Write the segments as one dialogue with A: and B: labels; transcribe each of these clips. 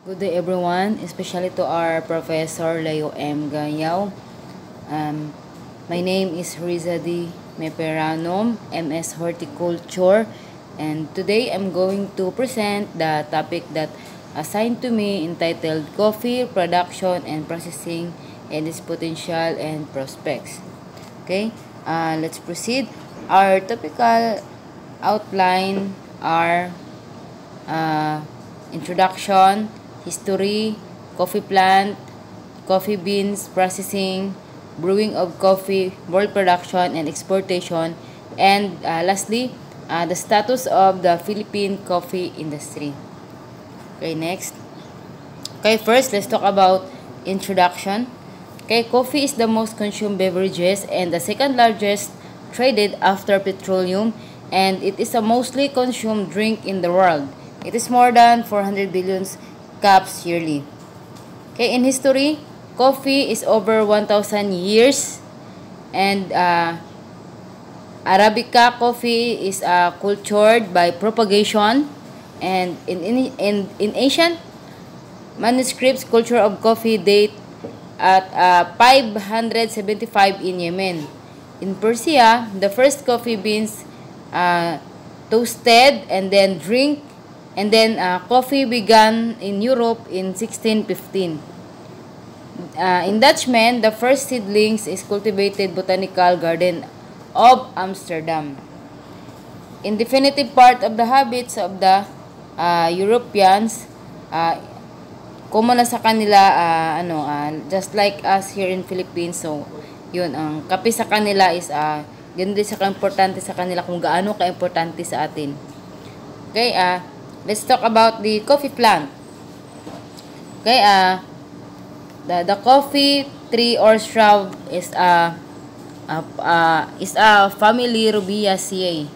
A: Good day everyone, especially to our Professor Leo M. Ganyao. My name is Rizadi Meperanom, MS Horticulture, and today I'm going to present the topic that assigned to me entitled Coffee Production and Processing and its Potential and Prospects. Okay, let's proceed. Our topical outline are introduction, history, coffee plant, coffee beans processing, brewing of coffee, world production and exportation, and lastly, the status of the Philippine coffee industry. Okay, next. Okay, first, let's talk about introduction. Okay, coffee is the most consumed beverages and the second largest traded after petroleum, and it is a mostly consumed drink in the world. It is more than 400 billion cups yearly. Okay, in history, coffee is over 1,000 years, and Arabica coffee is cultured by propagation, and in ancient manuscripts, culture of coffee date at 575 in Yemen. In Persia, the first coffee beans toasted and then drink, and then coffee began in Europe in 1615. In Dutchman, the first seedlings is cultivated botanical garden of Amsterdam. In definitive part of the habits of the Europeans, common na sa kanila just like us here in Philippines. So yun, ang kape sa kanila is ganun din sa ka-importante sa kanila kung gaano ka-importante sa atin. Okay, let's talk about the coffee plant. Okay, the coffee tree or shrub is a family Rubiaceae,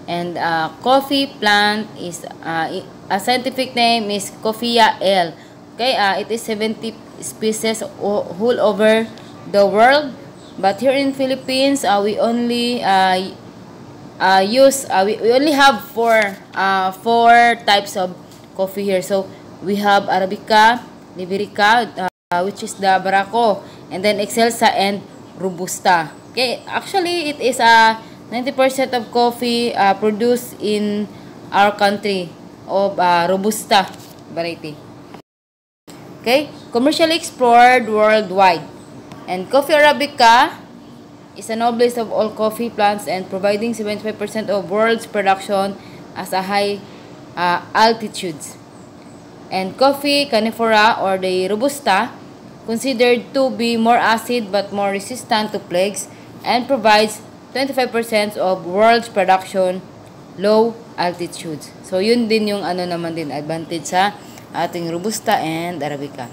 A: and coffee plant is a scientific name is Coffea L. Okay, it is 70 species all over the world, but here in Philippines, we only we only have four types of coffee here. So we have Arabica, Liberica, which is the Barako, and then Excelsa and Robusta. Okay, actually it is 90% of coffee produced in our country of Robusta variety. Okay, commercially explored worldwide. And coffee Arabica is the noblest of all coffee plants and providing 75% of world's production as a high altitudes. And coffee Canephora or the Robusta, considered to be more acid but more resistant to plagues, and provides 25% of world's production low altitudes. So yun din yung naman din advantage sa ating Robusta and Arabica.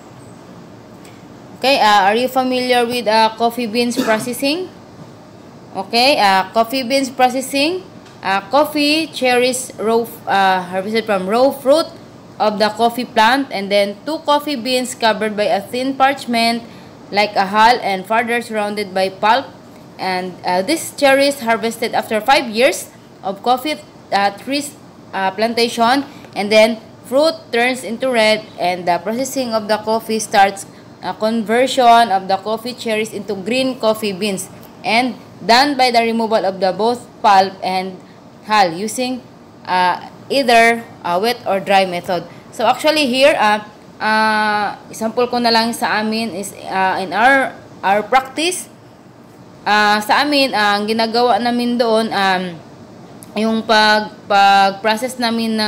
A: Okay, are you familiar with coffee beans processing? Okay, coffee beans processing. Coffee cherries harvested from raw fruit of the coffee plant, and then 2 coffee beans covered by a thin parchment like a hull and further surrounded by pulp. And this cherries harvested after 5 years of coffee trees plantation, and then fruit turns into red, and the processing of the coffee starts conversion of the coffee cherries into green coffee beans, and done by the removal of the both pulp and hull using either wet or dry method. So actually here, example ko na lang sa amin is in our practice, sa amin, ang ginagawa namin doon, yung pag-process namin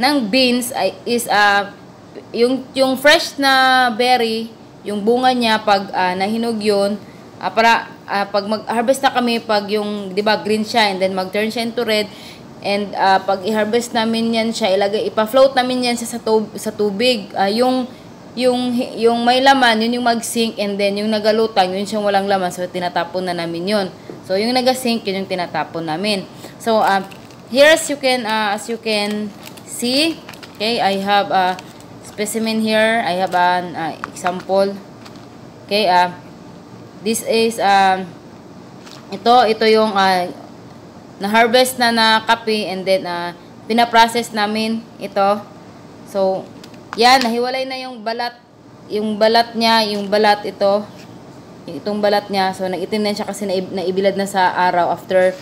A: ng beans is yung fresh na berry, yung bunga niya pag nahinog yun, para pag mag-harvest na kami, pag yung 'di ba green siya and then mag-turn siya into red, and pag i-harvest namin yan siya, ipa-float namin yan sa tubig. Yung may laman, yun yung mag-sink, and then yung nagalutang, yun siyang walang laman, so tinatapon na namin yun. So yung naga-sink, yun yung tinatapon namin. So here as you can see, okay, I have a specimen here. I have an example. Okay, this is ito yung na-harvest na kape, and then pinaprocess namin ito. So Yan, nahiwalay na yung balat. Yung balat niya, yung balat ito. Itong balat niya. So, nag-itim na siya kasi naibilad na sa araw after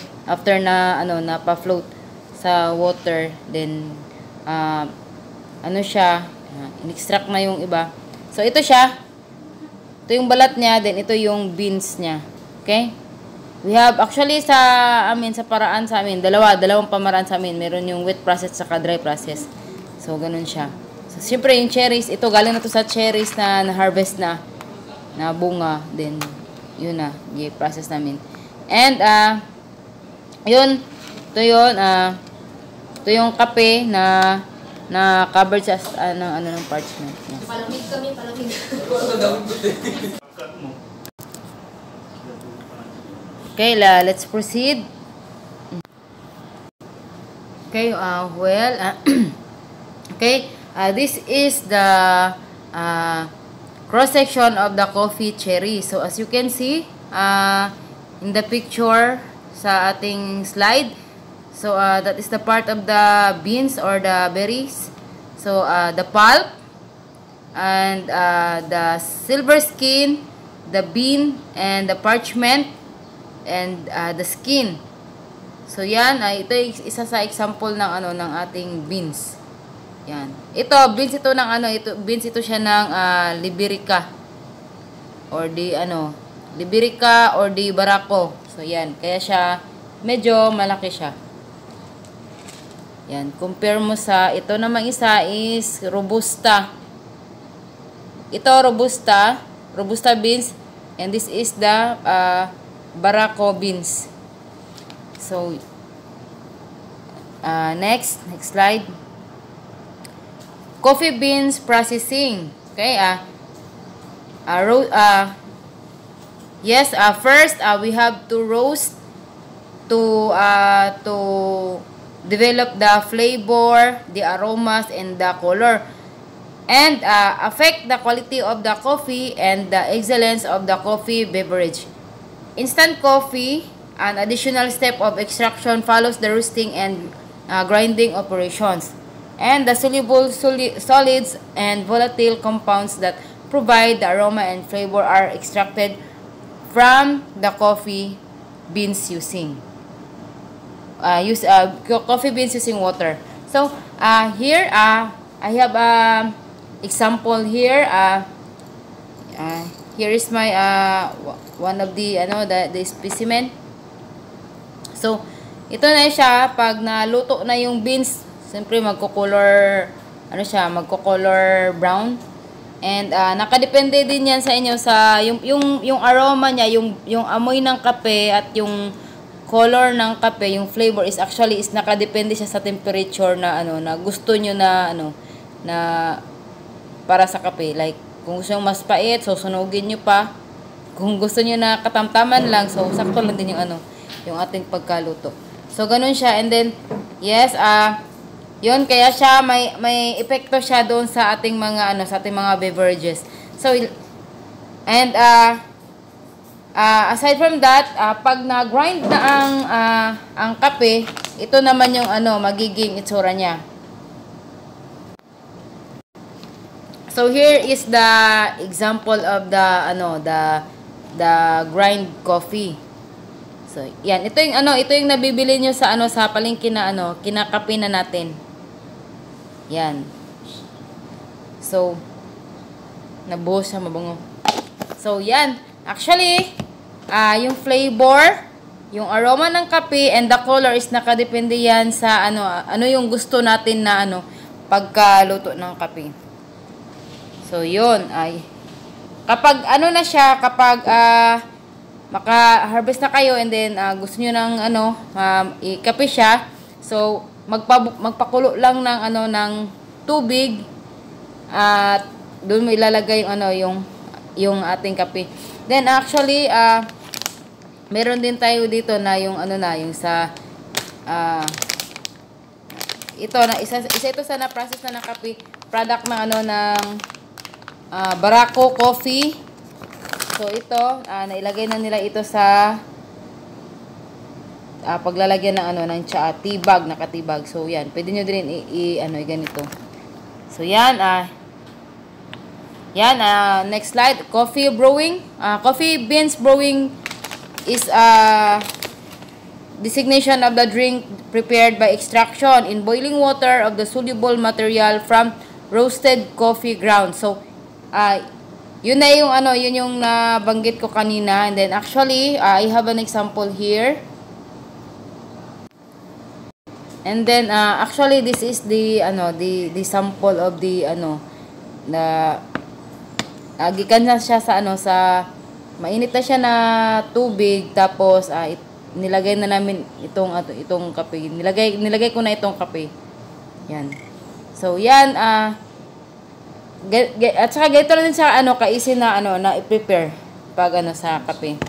A: na, na pa-float sa water. Then, ano siya, in-extract na yung iba. So, ito siya. Ito yung balat niya. Then, ito yung beans niya. Okay? We have, actually, sa paraan sa amin, dalawang pamaraan sa amin. Meron yung wet process saka dry process. So, ganun siya. So, siyempre, yung cherries, ito, galing na to sa cherries na harvest na bunga. Then, yun na, i-process namin. And, yun, ito yung kape na covered sa, ng parchment. Yes.
B: Palamig kami, palamig.
A: Okay, let's proceed. Okay, okay, this is the cross-section of the coffee cherry. So, as you can see, in the picture sa ating slide, so, that is the part of the beans or the berries. So, the pulp, and the silver skin, the bean, and the parchment, and the skin. So, yan, ito isa sa example ng, ng ating beans. Yan. Ito, beans ito ng beans ito siya ng Liberica or Liberica or di Barako. So yan, kaya siya medyo malaki siya. Yan, compare mo sa ito namang isa is Robusta. Ito Robusta beans, and this is the Barako beans. So next slide. Coffee beans processing. Okay, first we have to roast to develop the flavor, the aromas, and the color, and affect the quality of the coffee and the excellence of the coffee beverage. Instant coffee, an additional step of extraction, follows the roasting and grinding operations. And the soluble solids and volatile compounds that provide the aroma and flavor are extracted from the coffee beans using coffee beans using water. So here I have example here. Here is my one of the the specimen. So ito na siya pag naluto na yung beans. Siyempre magko-color magko-color brown. And nakadepende din yan sa inyo sa yung aroma niya, yung amoy ng kape at yung color ng kape, yung flavor is nakadepende siya sa temperature na na gusto niyo na na para sa kape. Like kung gusto niyo mas pait, so sunugin niyo pa. Kung gusto niyo na katamtaman lang, so sakto lang din yung yung ating pagkaluto. So ganun siya, and then yes, yun, kaya siya may epekto siya doon sa ating mga sa ating mga beverages. So and aside from that, pag na-grind na ang kape, ito naman yung magiging itsura niya. So here is the example of the grind coffee. So yan, ito yung nabibili niyo sa sa palengke na kinakape na natin. Yan. So, nabuhos siya, mabango. So, yan. Actually, yung flavor, yung aroma ng kape, and the color is nakadepende yan sa ano yung gusto natin na pagkaluto ng kape. So, yun. Kapag na siya, kapag maka-harvest na kayo, and then gusto nyo ng ikape siya, so, magpakulo lang ng ng tubig at doon mo ilalagay yung ating kape. Then actually meron din tayo dito na yung yung sa ito na isa ito sa na-process na kape, product ng ng Barako coffee. So ito nailagay na nila ito sa paglalagyan ng ng tibag, nakatibag. So yan, pwede niyo din ganito. So yan, Yan, next slide. Coffee brewing. Coffee beans brewing is designation of the drink prepared by extraction in boiling water of the soluble material from roasted coffee grounds. So, yun na yung yun yung nabanggit ko kanina. And then actually, I have an example here. And then actually this is the the sample of the gikan na siya sa sa mainit na siya na tubig, tapos nilagay na namin itong kape. Nilagay ko na itong kape. Yan. So yan at saka ganito rin siya kaisi na na i-prepare pag sa kape.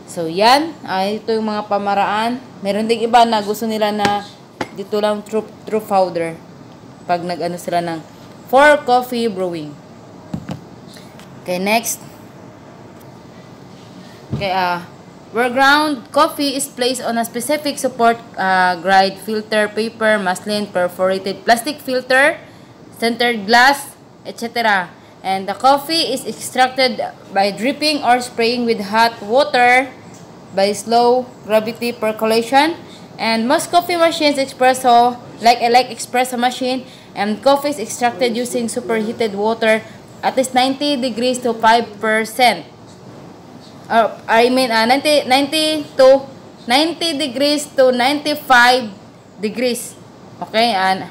A: So yan, ito yung mga pamaraan. Meron ding iba na gusto nila na dito lang true powder pag sila ng for coffee brewing. Okay, next. Okay, where ground coffee is placed on a specific support grade filter, paper, muslin, perforated plastic filter, centered glass, etc. And the coffee is extracted by dripping or spraying with hot water by slow gravity percolation. And most coffee machines espresso, like espresso machine, and coffee is extracted using superheated water at least 90 degrees to 5%. I mean 90 degrees to 95 degrees. Okay, and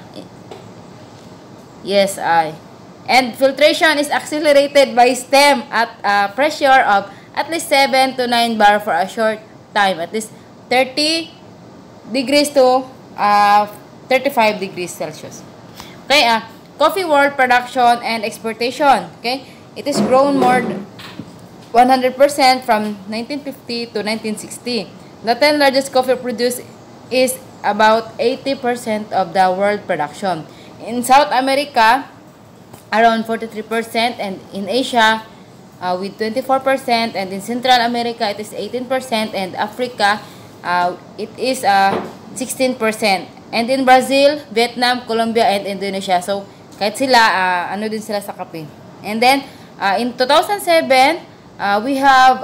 A: yes, and filtration is accelerated by stem at a pressure of at least 7 to 9 bar for a short time, at least 30 degrees to 35 degrees Celsius. Okay, coffee world production and exportation. Okay, it is grown more 100% from 1950 to 1960. The 10 largest coffee produced is about 80% of the world production. In South America, around 43%, and in Asia, with 24%, and in Central America, it is 18%, and Africa, it is 16%. And in Brazil, Vietnam, Colombia, and Indonesia. So, kahit sila, din sila sa kape. And then, in 2007, we have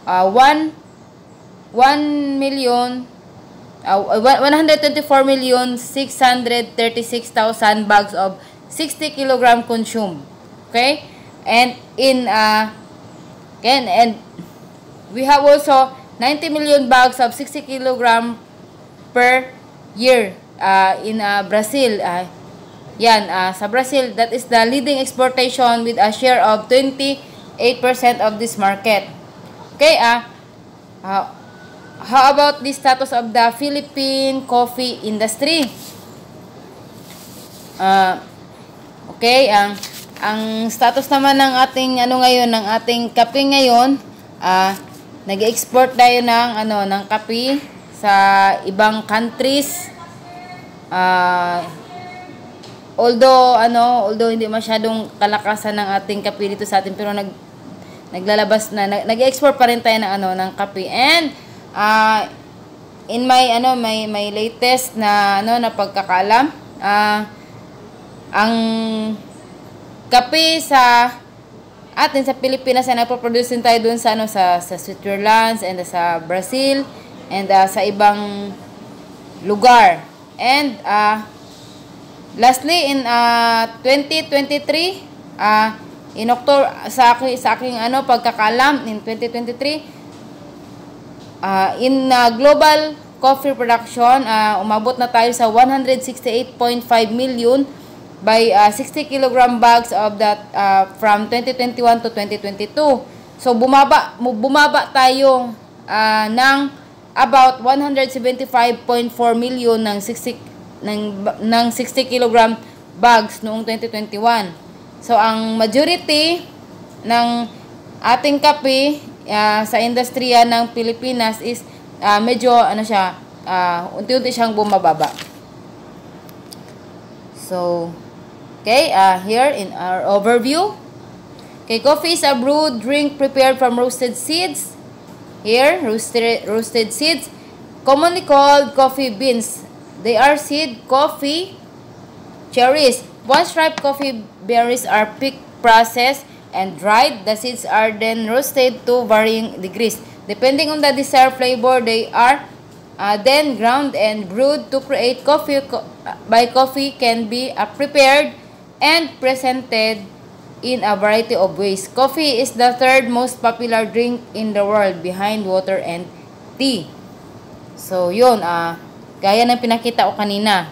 A: 124,636,000 bags of 60 kilogram consumed. Okay? And in and we have also 90 million bags of 60 kilogram per year in Brazil. Yan, sa Brazil, that is the leading exportation with a share of 28% of this market. Okay, how about the status of the Philippine coffee industry? Okay, ang status naman ng ating ngayon, ng ating kape ngayon, nag-export tayo ng kape sa ibang countries. Although hindi masyadong kalakasan ng ating kape dito sa atin, pero naglalabas na nag-export pa rin tayo ng kape. And in my latest na na pagkakaalam, ang kape sa atin sa Pilipinas ay nagpo-produce din tayo doon sa sa Switzerland and sa Brazil and sa ibang lugar. And lastly, in 2023, in October, sa aking pagkakaalam, in 2023, in global coffee production, umabot na tayo sa 168.5 million by 60 kilogram bags of that from 2021 to 2022. So bumaba tayo ng about 175.4 million ng 60 kilogram bags noong 2021. So ang majority ng ating kape sa industriya ng Pilipinas is medyo unti-unti siyang bumababa. So okay, here in our overview. Okay, coffee is a brewed drink prepared from roasted seeds. Here, roasted seeds, commonly called coffee beans. They are seed coffee cherries, Once ripe coffee berries are picked, processed, and dried, the seeds are then roasted to varying degrees. Depending on the desired flavor, they are then ground and brewed to create coffee. Coffee can be prepared and presented in a variety of ways. Coffee is the third most popular drink in the world behind water and tea. So, yun, gaya ng pinakita ko kanina.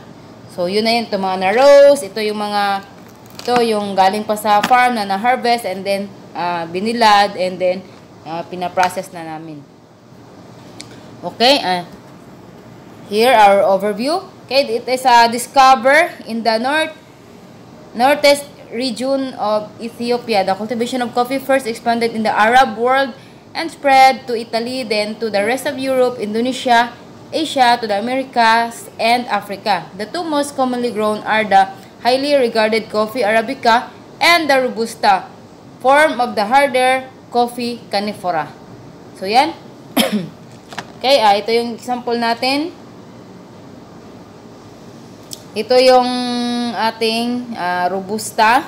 A: So, yun na yun, ito mga na-roast, ito yung galing pa sa farm na na-harvest, and then, binilad, and then, pinaprocess na namin. Okay, here our overview. Okay, it is discovered in the northeast region of Ethiopia. The cultivation of coffee first expanded in the Arab world and spread to Italy, then to the rest of Europe, Indonesia, Asia, to the Americas, and Africa. The two most commonly grown are the highly regarded coffee Arabica and the Robusta, form of the harder coffee Canephora. So, yan. Okay, ito yung example natin. Ito yung ating Robusta.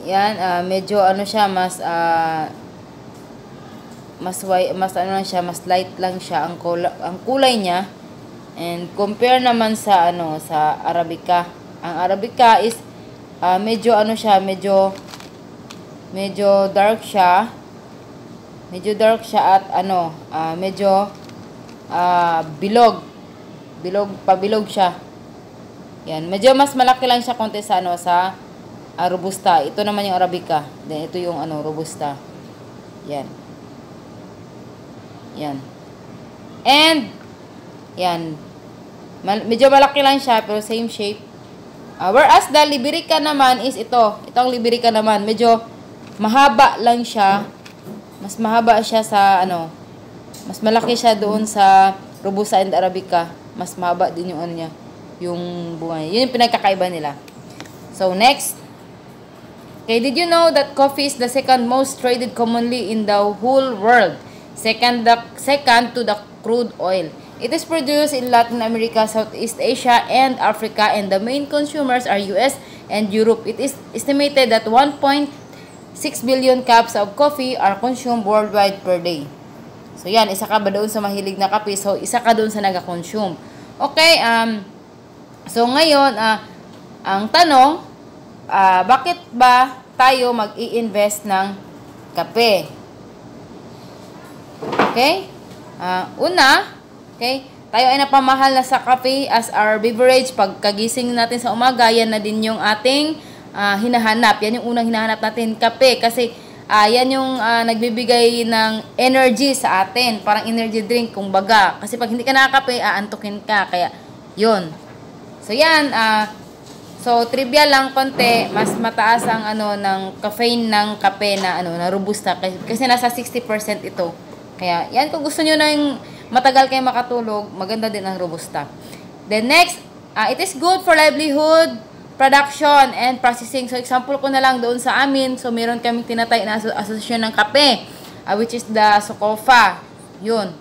A: Yan, medyo ano siya, mas ano lang siya, mas light lang siya ang kulay niya. And compare naman sa sa Arabica. Ang Arabica is medyo ano siya, medyo dark siya. Medyo dark siya at medyo pabilog siya. Yan, medyo mas malaki lang siya konti sa sa Robusta. Ito naman yung Arabica. Then ito yung Robusta. Yan. Yan. And yan. Medyo malaki lang siya pero same shape. Whereas the Liberica naman is ito. Itong Liberica naman medyo mahaba lang siya. Mas mahaba siya sa mas malaki siya doon sa Robusta and Arabica. Mas mahaba din yung niya, yung bunga. Yun yung pinagkakaiba nila. So next. Okay, did you know that coffee is the second most traded commonly in the whole world? Second to the crude oil. It is produced in Latin America, Southeast Asia, and Africa, and the main consumers are US and Europe. It is estimated that 1.6 billion cups of coffee are consumed worldwide per day. So yan, isa ka ba doon sa mahilig na kape? So isa ka doon sa naga-consume. Okay, so ngayon, ang tanong, bakit ba tayo mag-i-invest ng kape? Okay? Okay, tayo ay napamahal na sa kape as our beverage. Pagkagising natin sa umaga, yan na din yung ating hinahanap. Yan yung unang hinahanap natin, kape. Kasi yan yung nagbibigay ng energy sa atin. Parang energy drink, kumbaga. Kasi pag hindi ka nakakape, aantukin ka. Kaya, yun. So, yan. So, trivia lang konti. Mas mataas ang ng caffeine ng kape na na Robusta. Kasi nasa 60% ito. Kaya, yan, kung gusto nyo ng matagal kayo makatulog, maganda din ang Robusta. Then next, it is good for livelihood, production, and processing. So, example ko na lang doon sa amin. So, meron kaming tinatay na asosasyon ng kape, which is the Socofa. Yun.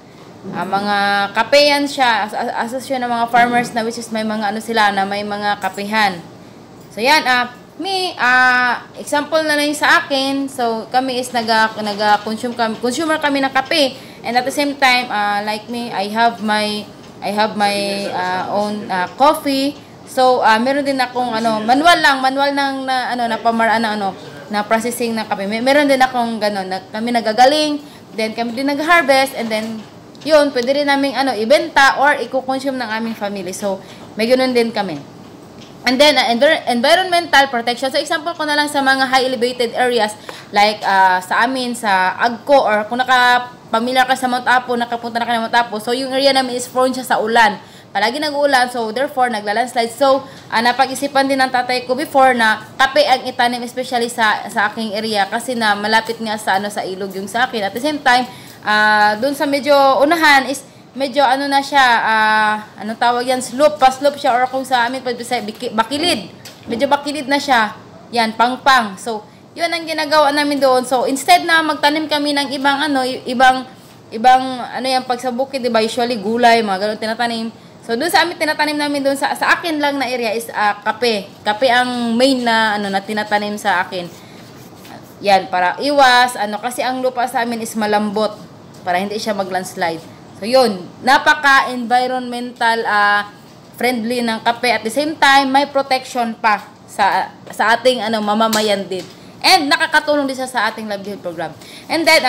A: Mga kape yan siya, asosasyon ng mga farmers na which is may mga sila na may mga kapehan. So, yan, example na lang sa akin. So, kami is consumer kami ng kape. And at the same time, like me, I have my own coffee. So, meron din akong manual ng na processing ng kape. Meron din akong kami nagagaling, then kami din nag-harvest, and then yun, pwede rin naming ibenta or i-consume ng aming family. So, may ganoon din kami. And then, environmental protection. So, example ko na lang sa mga high elevated areas, like sa amin, sa Agco, or kung pamilyar ka sa Mount Apo, nakapunta na ka ng Mount Apo. So, yung area namin is prone siya sa ulan. Palagi nag-uulan, so therefore, nagla-landslide. So, napag-isipan din ng tatay ko before na kape ang itanim, especially sa aking area, kasi na malapit nga sa ilog yung sa akin. At the same time, dun sa medyo unahan is medyo na siya, tawag yan, pa-slope siya, or kung sa amin, bakilid. Medyo bakilid na siya. Yan, pang-pang. So, yun ang ginagawa namin doon. So, instead na magtanim kami ng ibang yan, pag sa bukid, diba, usually gulay, mga ganun tinatanim. So, So doon sa amin tinatanim namin doon sa akin lang na area is kape. Kape ang main na na tinatanim sa akin. Yan para iwas kasi ang lupa sa amin is malambot para hindi siya mag-landslide. So yun, napaka-environmental friendly ng kape, at the same time may protection pa sa ating mamamayan din. And nakakatulong din sa ating livelihood program. And then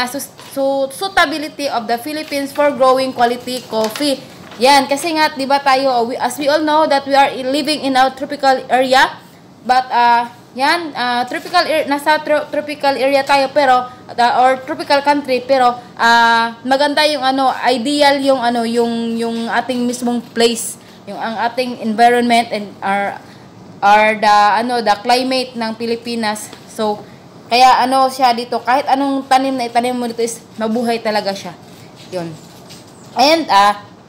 A: suitability of the Philippines for growing quality coffee. Yan, kasi nga 'di ba tayo, as we all know that we are living in a tropical area, but nasa tropical area tayo, pero or tropical country, pero maganda yung ideal yung ating mismong place, yung ang ating environment and the climate ng Pilipinas. So kaya siya dito, kahit anong tanim na itanim mo dito is mabuhay talaga siya. Yun. And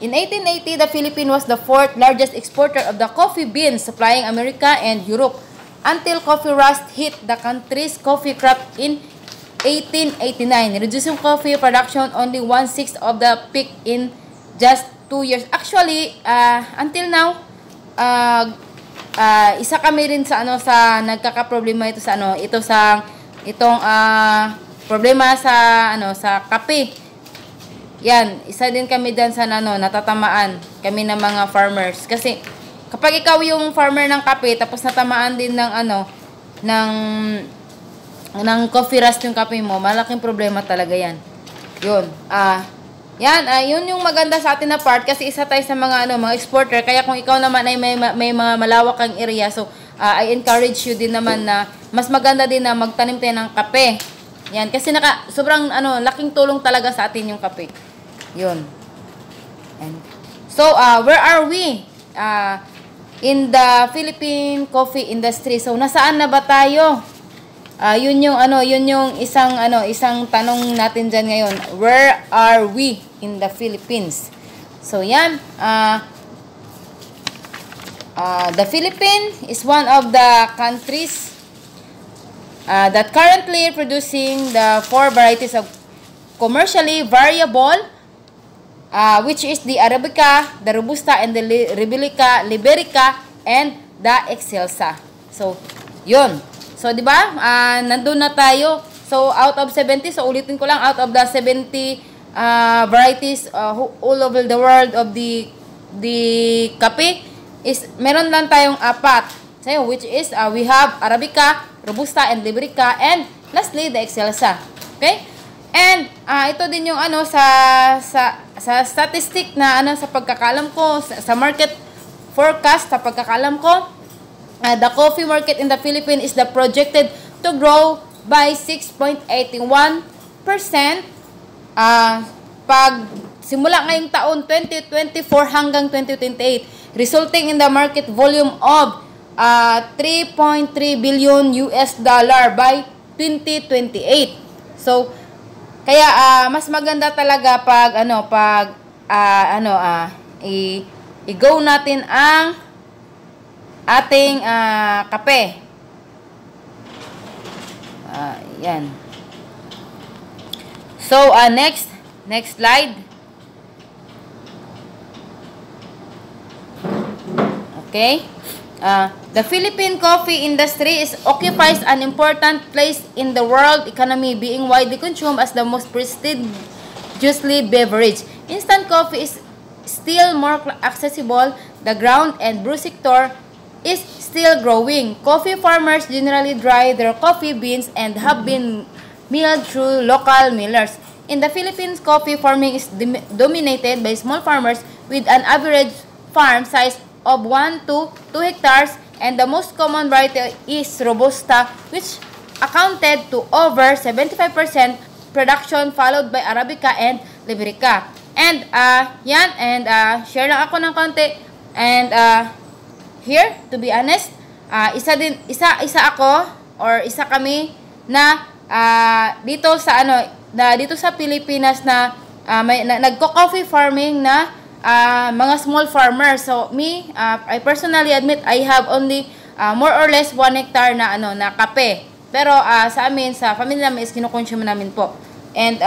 A: in 1880, the Philippines was the fourth largest exporter of the coffee beans, supplying America and Europe, until coffee rust hit the country's coffee crop in 1889, reducing coffee production only 1/6 of the peak in just 2 years. Actually, until now, isa kami rin sa nagkakaproblema itong problema sa kape. Yan, isa din kami diyan sa natatamaan kami ng mga farmers, kasi kapag ikaw yung farmer ng kape tapos natamaan din ng coffee rust yung kape mo, malaking problema talaga yan. Yun. Yun yung maganda sa atin na part, kasi isa tayo sa mga exporter. Kaya kung ikaw naman ay may mga malawak kang area, so I encourage you din naman na mas maganda din na magtanim tayo ng kape. Yan, kasi sobrang laking tulong talaga sa atin yung kape. Yun. And so where are we? In the Philippine coffee industry. So nasaan na ba tayo? Yun yung isang tanong natin diyan ngayon. Where are we in the Philippines? So yan, the Philippines is one of the countries that currently producing the 4 varieties of commercially variable, which is the Arabica, the Robusta, and the Liberica, and the Excelsa. So, yun. So, di ba? Nandun na tayo. So, out of 70, so ulitin ko lang, out of the 70 varieties all over the world of the kape, is meron lang tayong 4. So, which is, we have Arabica, Robusta, and Liberica, and lastly, the Excelsa. Okay? And, ito din yung sa statistic na sa pagkakalam ko, sa market forecast, sa pagkakalam ko, the coffee market in the Philippines is projected to grow by 6.81%. Pag simula ngayong taon 2024 hanggang 2028, resulting in the market volume of 3.3 billion US dollar by 2028. So kaya mas maganda talaga pag i-go natin ang ating kape. Yan. So next slide. Okay. The Philippine coffee industry occupies an important place in the world economy, being widely consumed as the most prestigiously beverage. Instant coffee is still more accessible. The ground and brew sector is still growing. Coffee farmers generally dry their coffee beans and have been milled through local millers. In the Philippines, coffee farming is dominated by small farmers with an average farm size of 1 to 2 hectares, and the most common variety is Robusta, which accounted to over 75% production, followed by Arabica and Liberica. And share lang ako ng konti. And here, to be honest, isa kami na dito sa Pilipinas na nagko-coffee farming na mga small farmers. So me, I personally admit I have only more or less 1 hectare na kape. Pero sa amin, sa family namin is kino-consume namin po. And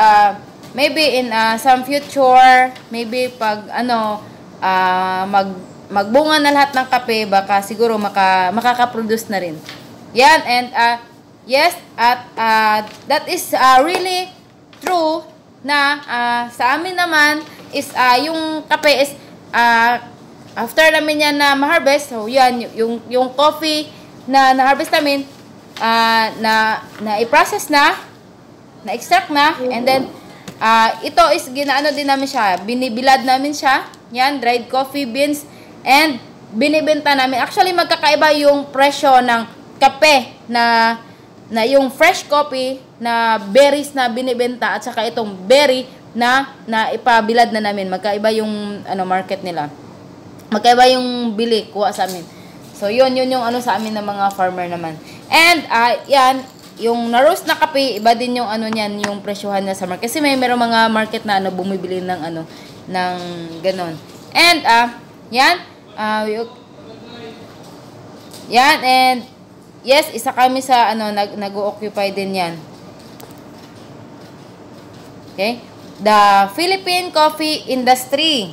A: maybe in some future, maybe pag magbunga na lahat ng kape, baka siguro makaka-produce na rin. Yan, and yes, at that is really true na sa amin naman is yung kape is after namin yan na ma-harvest, so yan, yung coffee na na-harvest namin, i-process na-extract na, and then ito is ginaano din namin siya, binibilad namin siya, yan, dried coffee beans, and binibenta namin. Actually, magkakaiba yung presyo ng kape na yung fresh coffee na berries na binibenta at saka itong berry na ipabilad na namin. Magkaiba yung market nila. Magkaiba yung bili kuha sa amin. So yun yung sa amin ng mga farmer naman. And yan, yung na-roast na kape, iba din yung niyan, yung presyohan niya sa market. Kasi merong mga market na bumibili ng ng ganon. And yan, yan, and yes, isa kami sa nag-occupy din yan. Okay? The Philippine coffee industry.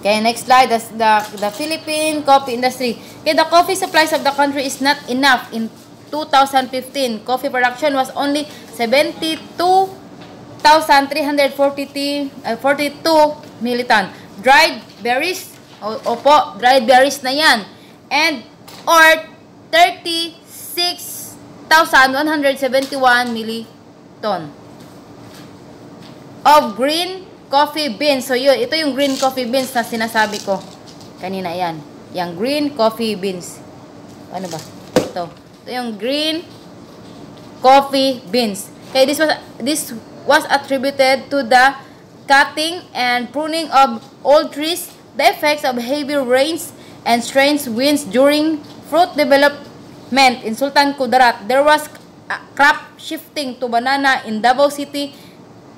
A: Okay, next slide. The Philippine coffee industry. Okay, the coffee supplies of the country is not enough. In 2015, coffee production was only 72,342 milliton. Dried berries, opo, dried berries na yan. And, or 36,171 milliton of green coffee beans. So, ito yung green coffee beans na sinasabi ko kanina, yan. Yung green coffee beans. Ano ba? Ito yung green coffee beans. Okay, this was attributed to the cutting and pruning of old trees, the effects of heavy rains and strange winds during fruit development in Sultan Kudarat. There was crop shifting to banana in Davao City,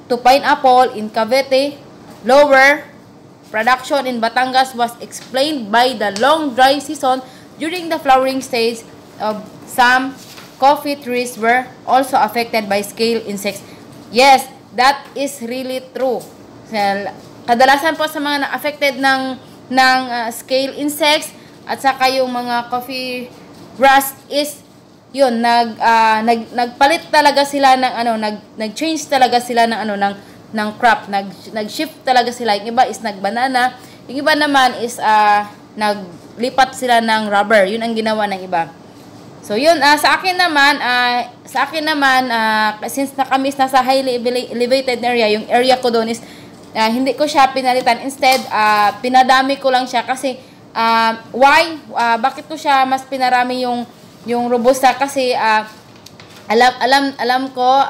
A: to pineapple in Cavite. Lower production in Batangas was explained by the long dry season during the flowering stage of some coffee trees were also affected by scale insects. Yes, that is really true. Kadalasan po sa mga na-affected ng scale insects at saka yung mga coffee rust is yun, nagpalit talaga sila ng nag-change talaga sila ng crop, nag-shift talaga sila. Yung iba is nagbanana, yung iba naman is naglipat sila ng rubber. Yun ang ginawa ng iba. So yun, sa akin naman since kami nasa highly elevated area, yung area ko doon is hindi ko siya pinalitan. Instead, pinadami ko lang siya kasi why? Bakit ko siya mas pinarami yung Robusta? Kasi alam ko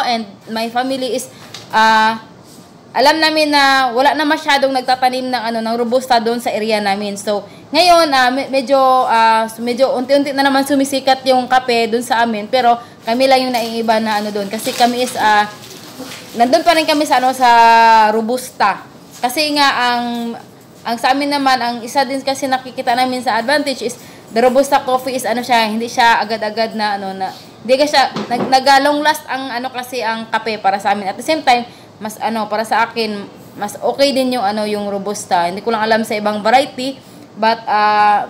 A: and my family is alam namin na wala na masyadong nagtatanim ng Robusta doon sa area namin. So ngayon medyo unti-unti na naman sumisikat yung kape doon sa amin, pero kami lang yung naiiba na doon kasi kami is nandun pa rin kami sa sa Robusta. Kasi nga ang sa amin naman, ang isa din kasi nakikita namin sa advantage is the Robusta coffee is hindi siya agad-agad na hindi ka siya nag-long last ang kasi ang kape para sa amin. At the same time, mas para sa akin, mas okay din yung Robusta. Hindi ko lang alam sa ibang variety, but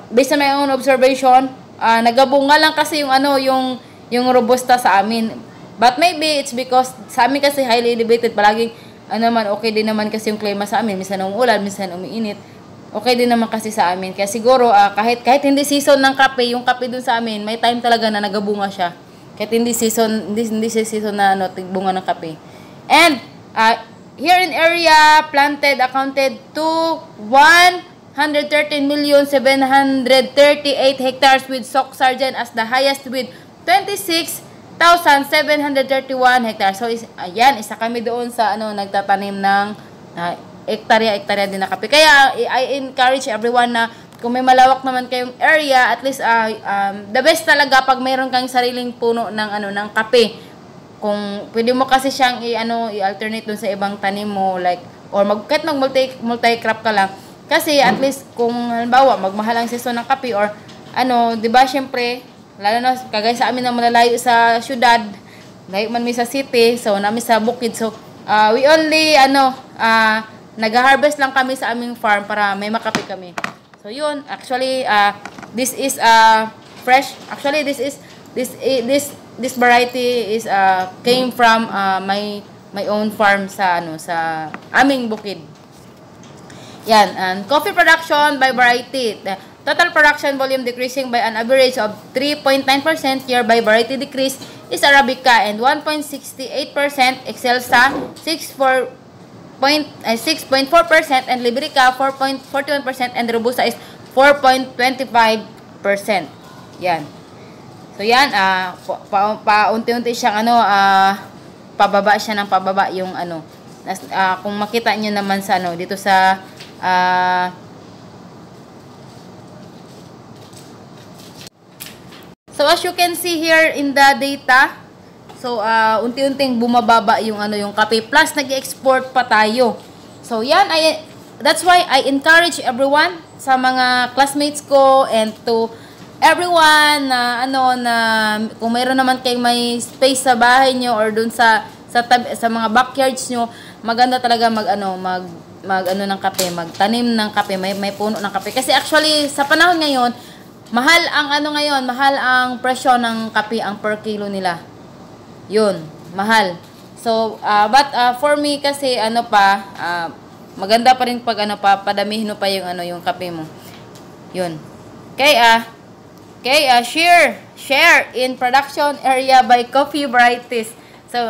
A: based on my own observation, nagabunga lang kasi yung Robusta sa amin. But maybe it's because sa amin kasi highly elevated, palaging okay din naman kasi yung klima sa amin. Minsan umuulan, minsan umiinit. Okay din naman kasi sa amin. Kaya siguro kahit hindi season ng kape, yung kape dun sa amin, may time talaga na nagabunga siya. Kahit hindi season na tigbunga ng kape. And here in area planted accounted to 113,738 hectares with Sock Sargent as the highest with 26,731 hectares. So ayan, isa kami doon sa nagtatanim ng hektarya din na kape. Kaya I encourage everyone na kung may malawak naman kayong area, at least the best talaga pag mayroon kang sariling puno ng kape. Kung pwede mo kasi siyang i-alternate dun sa ibang tanim mo, like or kahit multi-crop ka lang. Kasi at least kung halimbawa magmahal ang season ng kape or 'di ba, syempre lalo na kagaya sa amin na malalayo sa syudad, layo man mi sa city, so namin sa bukid, so we only nag-harvest lang kami sa aming farm para may makape kami. So yun, actually this is fresh. Actually this variety is came from my own farm sa sa aming bukid. Yan, and coffee production by variety. The total production volume decreasing by an average of 3.9% year by variety decrease is Arabica, and 1.68% Excelsa, 6.4% and Liberica, 4.41%, and Robusta is 4.25%. Yan. So yan, paunti-unti siyang pababa siya ng pababa yung kung makita niyo naman sa dito sa so as you can see here in the data, so unti-unting bumababa yung yung kape, plus nag-export pa tayo. So yan, that's why I encourage everyone, sa mga classmates ko and to everyone na kung mayroon naman kayong may space sa bahay nyo or dun sa mga backyards nyo, maganda talaga ng kape, magtanim ng kape, may puno ng kape. Kasi actually sa panahon ngayon, mahal ang presyo ng kape, ang per kilo nila. Yun, mahal. So but for me kasi maganda pa rin pag padamihin mo pa yung kape mo. Yun. Okay, share in production area by coffee varieties. So,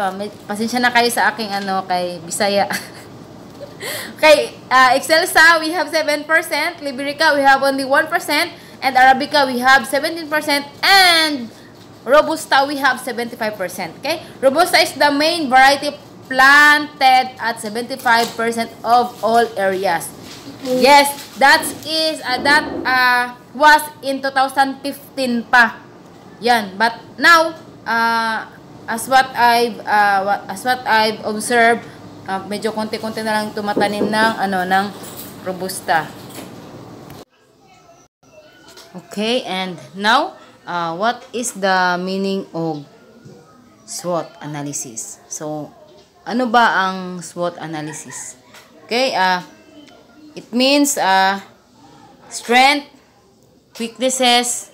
A: pasensya na kayo sa aking kay Bisaya. Kay Excelsa, we have 7%, Liberica, we have only 1%, and Arabica, we have 17%, and Robusta, we have 75%. Okay? Robusta is the main variety planted at 75% of all areas. Yes, that was in 2015 pa. Yan, but now as what I've observed, medyo konti-konti na lang tumatanim ng Robusta. Okay, and now what is the meaning of SWOT analysis? So, ano ba ang SWOT analysis? Okay, it means strength, weaknesses,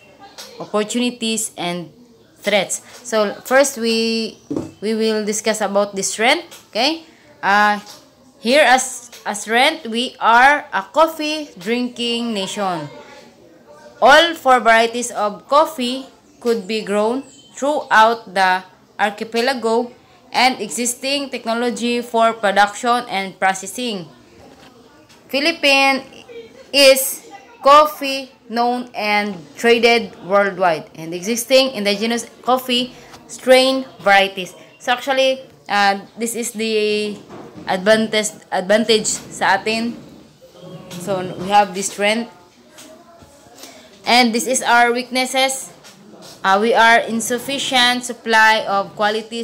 A: opportunities, and threats. So first we will discuss about the strength. Okay, here as strength, we are a coffee drinking nation. All 4 varieties of coffee could be grown throughout the archipelago, and existing technology for production and processing. Philippines is coffee known and traded worldwide, and existing indigenous coffee strain varieties. So actually, this is the advantage sa atin. So we have this strength, and this is our weaknesses. We are insufficient supply of quality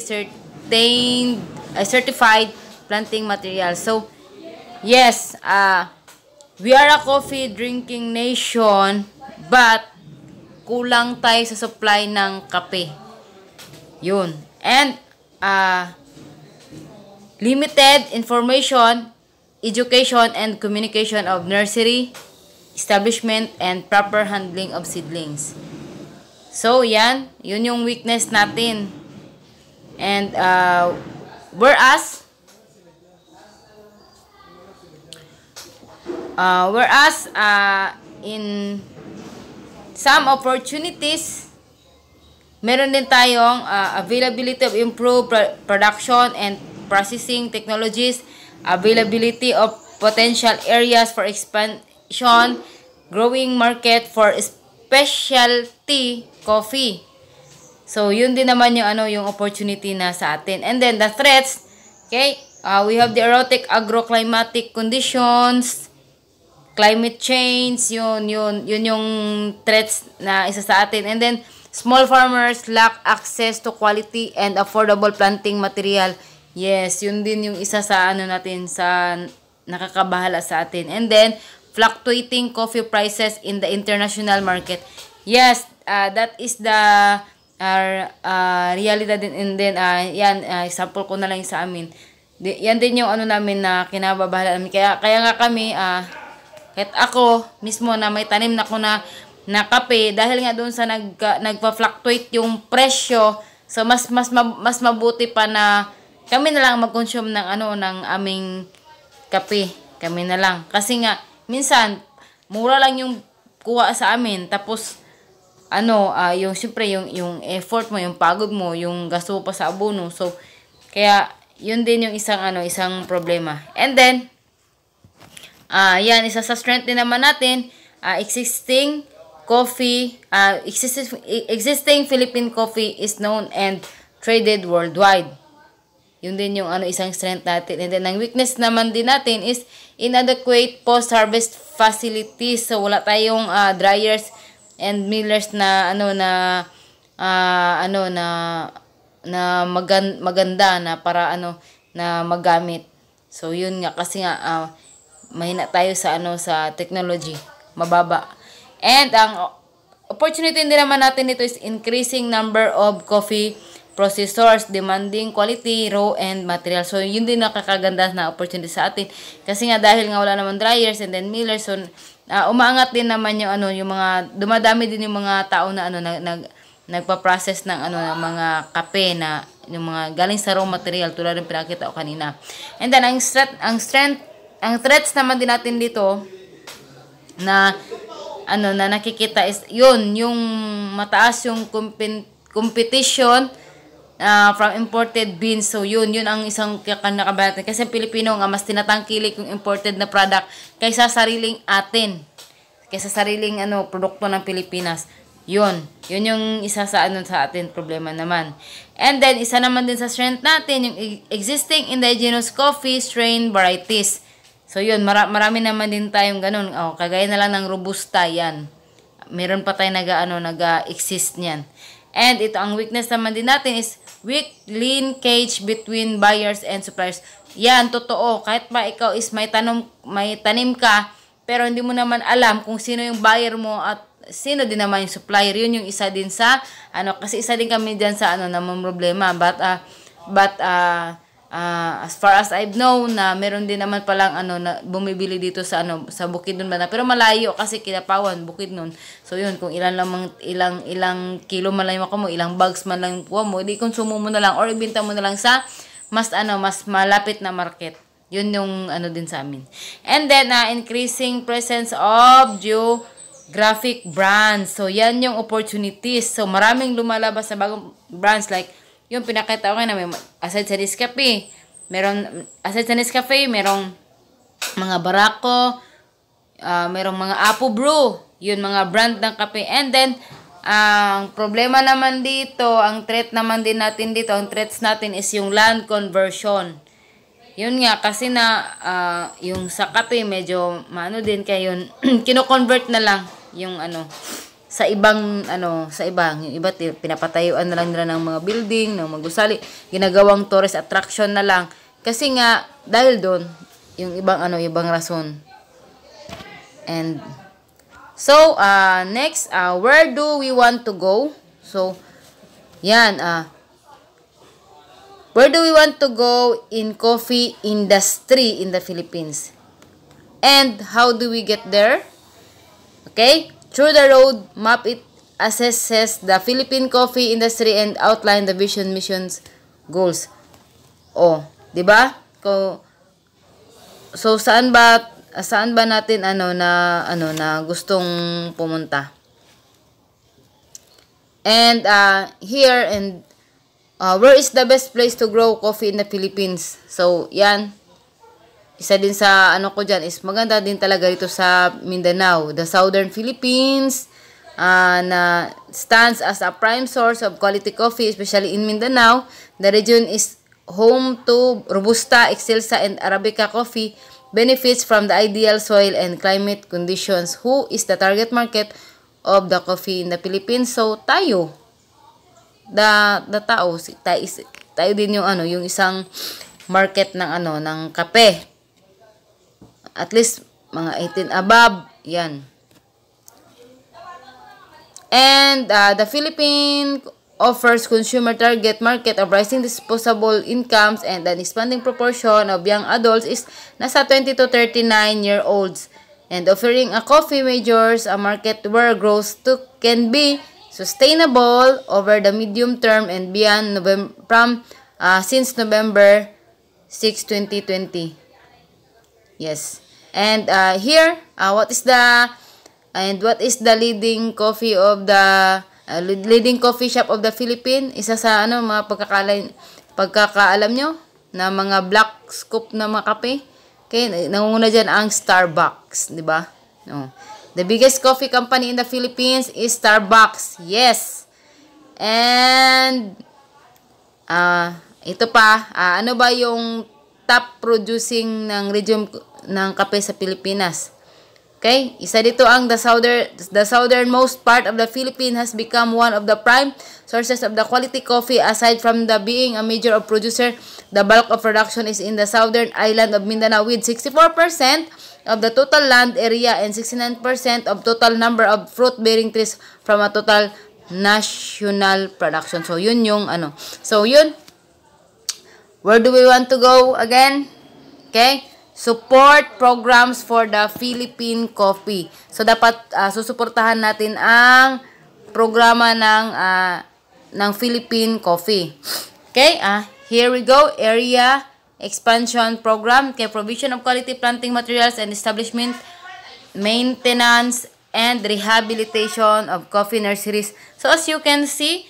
A: certified planting material. So yes, we are a coffee drinking nation, but kulang tayo sa supply ng kape. Yun. And limited information, education, and communication of nursery establishment and proper handling of seedlings. So yan, yun yung weakness natin. And whereas in some opportunities, meron din tayong availability of improved production and processing technologies, availability of potential areas for expansion, growing market for specialty coffee. So yun din naman yung opportunity na sa atin. And then the threats, okay? We have the erratic agroclimatic conditions, climate change, yun yung threats na isa sa atin. And then small farmers lack access to quality and affordable planting material. Yes, yun din yung isa sa natin, sa nakakabahala sa atin. And then fluctuating coffee prices in the international market. Yes, that is the realidad din. And then yan, example ko na lang sa amin. Yan din yung ano namin na kinababahala namin. Kaya nga kami, kahit ako mismo na may tanim na ko na kape, dahil nga doon sa nagpa-fluctuate yung presyo, so mas mabuti pa na kami na lang mag-consume ng ng aming kape. Kami na lang. Kasi nga minsan mura lang yung kuha sa amin, tapos yung siyempre yung effort mo, yung pagod mo, yung gasto pa sa abono. So kaya yun din yung isang problema. And then yan, isa sa strength din naman natin, existing Philippine coffee is known and traded worldwide. Yun din yung isang strength natin. And then ang weakness naman din natin is inadequate post-harvest facilities. So wala tayong dryers and millers na maganda na para na magamit. So yun nga, kasi nga mahina tayo sa technology, mababa. And ang opportunity din naman natin dito is increasing number of coffee processors demanding quality raw and material. So yun din nakakaganda na opportunity sa atin, kasi nga dahil nga wala naman dryers and then millers, so umaangat din naman yung yung mga dumadami din yung mga tao na nagpa-process ng ng mga kape na yung mga galing sa raw material, tulad ng pinakita ko kanina. And then ang threats naman din natin dito na na nakikita is yun yung mataas yung competition from imported beans. So yun ang isang kinakabahan, kasi Pilipino nga mas tinatangkilik yung imported na product kaysa sariling produkto ng Pilipinas. Yun yung isa sa sa atin problema naman. And then isa naman din sa strength natin yung existing indigenous coffee strain varieties. So yun, marami naman din tayong ganun. Kagaya na lang ng Robusta, yan. Meron pa tayo nag-exist niyan. And ito ang weakness naman din natin is weak linkage between buyers and suppliers. Yan, totoo. Kahit pa ikaw is may tanim ka, pero hindi mo naman alam kung sino yung buyer mo at sino din naman yung supplier. Yun yung isa din sa kasi isa din kami diyan sa na problema. But as far as I've known, na meron din naman palang na bumibili dito sa sa Bukidnon banda, pero malayo kasi Kidapawan, Bukidnon. So yun, kung ilang kilo man lang mo, ilang bags man lang kuha mo, di konsumo mo na lang or ibenta mo na lang sa mas malapit na market. Yun yung din sa amin. And then increasing presence of geographic brands. So yan yung opportunities. So maraming lumalabas na bagong brands, like yung pinakita ko na may aside sa Nescafe, merong mga Barako, merong mga Apo Brew, yun mga brand ng kape. And then ang problema naman dito, ang threats natin is yung land conversion. Yun nga, kasi yung sa kape medyo din, kaya yun kino-convert na lang yung sa ibang yung iba pinapatayuan na lang nila ng mga building, ng mga gusali, ginagawang tourist attraction na lang, kasi nga dahil doon yung ibang rason. And so next, where do we want to go? So yan, where do we want to go in coffee industry in the Philippines, and how do we get there? Okay, through the road map, it assesses the Philippine coffee industry and outline the vision, missions, goals. Di ba? So saan ba natin na gustong pumunta? And here, and where is the best place to grow coffee in the Philippines? So yan, isa din sa ko dyan is maganda din talaga dito sa Mindanao, the Southern Philippines, na stands as a prime source of quality coffee, especially in Mindanao. The region is home to Robusta, Excelsa, and Arabica coffee, benefits from the ideal soil and climate conditions. Who is the target market of the coffee in the Philippines? So tayo, tayo din yung yung isang market ng kape. At least mga 18 above, yan. And the Philippine offers consumer target market of rising disposable incomes and an expanding proportion of young adults is nasa 20 to 39-year-olds and offering a coffee majors a market where growth can be sustainable over the medium term and beyond since November 6, 2020. Yes. And here, what is the leading coffee of the leading coffee shop of the Philippines? Isa sa mga pagkakaalam nyo na mga black scoop na mga kape. Okay, nangunguna dyan ang Starbucks, di ba? No. The biggest coffee company in the Philippines is Starbucks. Yes. And ito pa, ano ba yung top producing ng region ng kape sa Pilipinas? Okay, isa dito ang the southernmost part of the Philippines has become one of the prime sources of the quality coffee. Aside from the being a major of producer, the bulk of production is in the southern island of Mindanao with 64% of the total land area and 69% of total number of fruit-bearing trees from a total national production. So yun yung So yun. Where do we want to go again? Okay? Support programs for the Philippine coffee. So dapat susuportahan natin ang programa ng Philippine coffee. Okay? Here we go. Area expansion program. Okay, provision of quality planting materials and establishment, maintenance and rehabilitation of coffee nurseries. So as you can see,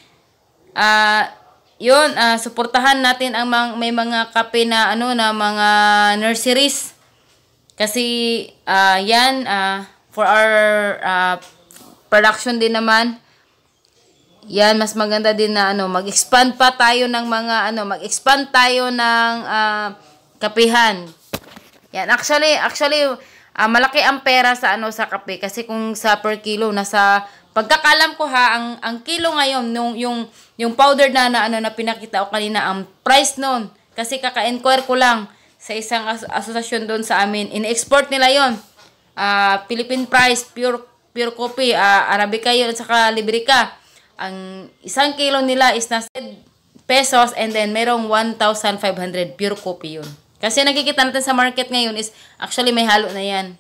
A: suportahan natin ang may mga kape na na mga nurseries. Kasi yan for our production din naman. Yan mas maganda din na mag-expand pa tayo ng mga mag-expand tayo ng kapihan. Yan actually malaki ang pera sa sa kape kasi kung sa per kilo nasa pagkakalam ko ang kilo ngayon yung powder na pinakita ko kanina ang price noon kasi kaka-inquire ko lang sa isang asosasyon doon sa amin, in-export nila yon. Philippine price pure coffee, Arabica yun at saka Liberica. Ang isang kilo nila is nasa pesos and then merong 1,500 pure coffee yun. Kasi nakikita natin sa market ngayon is actually may halo na yan.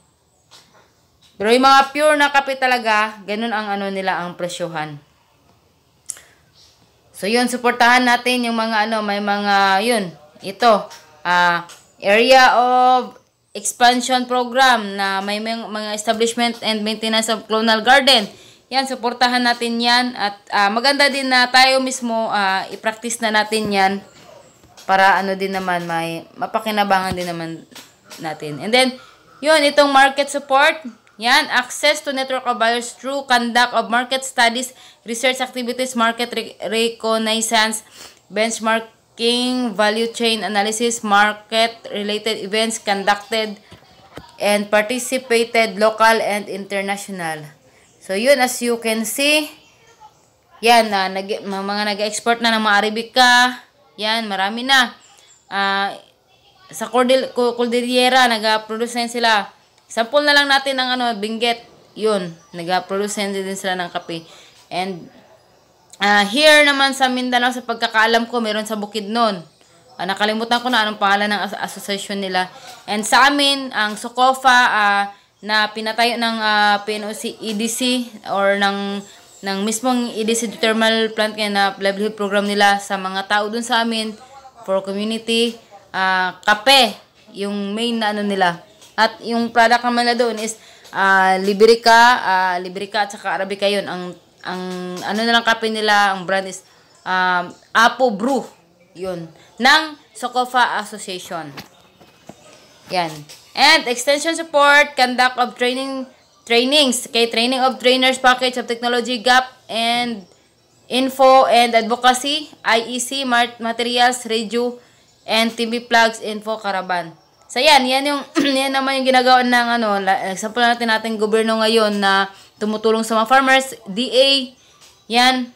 A: Pero yung mga pure na kape talaga, ganun ang nila ang presyohan. So yun, suportahan natin yung mga may mga ito, area of expansion program na may mga establishment and maintenance of clonal garden. Yan, suportahan natin yan at maganda din na tayo mismo i-practice na natin yan para din naman may mapakinabangan din naman natin. And then, itong market support. Yan, access to network of buyers through conduct of market studies, research activities, market reconnaissance, benchmarking, value chain analysis, market-related events conducted and participated local and international. So, yun, as you can see, yan, mga nag-export na ng mga Arabica, yan, marami na. Sa Cordillera, nag-produce na sila. Sample na lang natin ng Benguet. Yun, nag-produce din sila ng kape. And here naman sa Mindanao, sa pagkakaalam ko, meron sa Bukidnon. Nakalimutan ko na anong pangalan ng association nila. And sa amin, ang Socofa na pinatayo ng PNOC EDC or ng mismong EDC thermal plant kaya na livelihood program nila sa mga tao dun sa amin for community, kape, yung main na nila. At yung product naman na doon is Liberica at saka Arabica yun. Ang nalang kape nila, ang brand is Apo Brew. Yun. Ng Socofa Association. Yan. And extension support, conduct of trainings. Okay, training of trainers, package of technology gap and info and advocacy, IEC, materials, radio, and TV plugs, info, caravan. So yan yan naman yung ginagawa ng example natin gobyerno ngayon na tumutulong sa mga farmers, DA. Yan.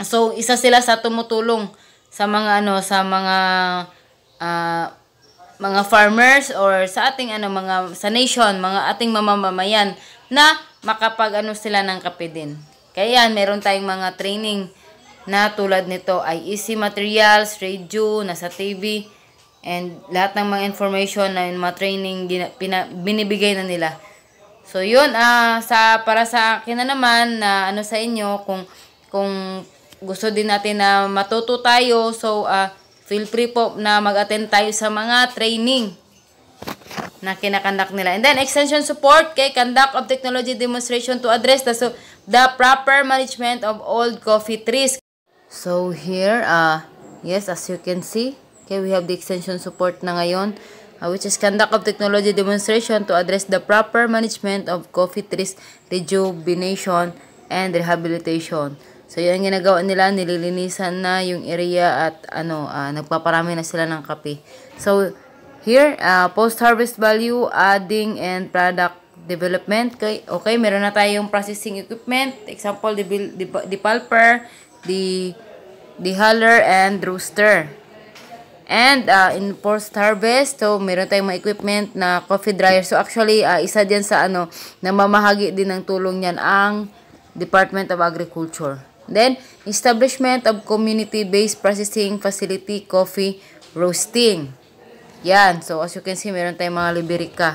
A: So isa sila sa tumutulong sa mga mga farmers or sa ating sa nation, mga ating mamamayan na makapag sila ng kape din. Kaya yan, meron tayong mga training na tulad nito ay easy materials, radio, nasa TV, and lahat ng mga information na yung mga training binibigay na nila. So yun, para sa akin na naman na sa inyo, kung gusto din natin na matuto tayo, so feel free po na mag-attend tayo sa mga training na kinakandak nila. And then extension support kay conduct of technology demonstration to address the proper management of old coffee trees. So here, yes, as you can see, okay, we have the extension support na ngayon, which is conduct of technology demonstration to address the proper management of coffee trees rejuvenation and rehabilitation. So yan ginagawa nila, nililinisan na yung area at nagpaparami na sila ng kape. So here, post-harvest value, adding and product development. Okay, meron na tayong processing equipment. Example, the pulper, the huller and roaster. And in post-harvest, so meron tayong mga equipment na coffee dryer. So actually, isa diyan sa namamahagi din ng tulong niyan ang Department of Agriculture. Then, establishment of community-based processing facility, coffee roasting. Yan. So as you can see, meron tayong mga liberika.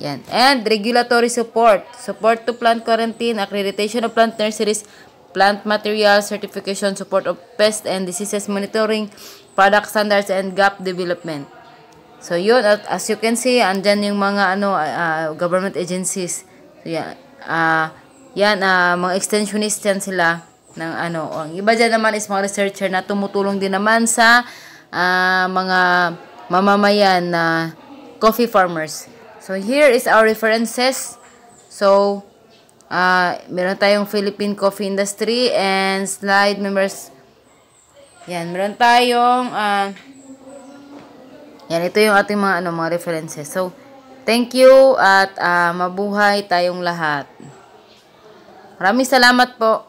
A: Yan. And regulatory support. Support to plant quarantine, accreditation of plant nurseries, plant materials, certification, support of pest and diseases monitoring, product standards, and gap development. So, yun. As you can see, andyan yung mga government agencies. So, yan. Mga extensionist yan sila. Ang iba dyan naman is mga researcher na tumutulong din naman sa mga mamamayan na coffee farmers. So, here is our references. So, meron tayong Philippine Coffee Industry and slide members. Yan, meron tayong yan, ito yung ating mga references. So, thank you at mabuhay tayong lahat. Maraming salamat po.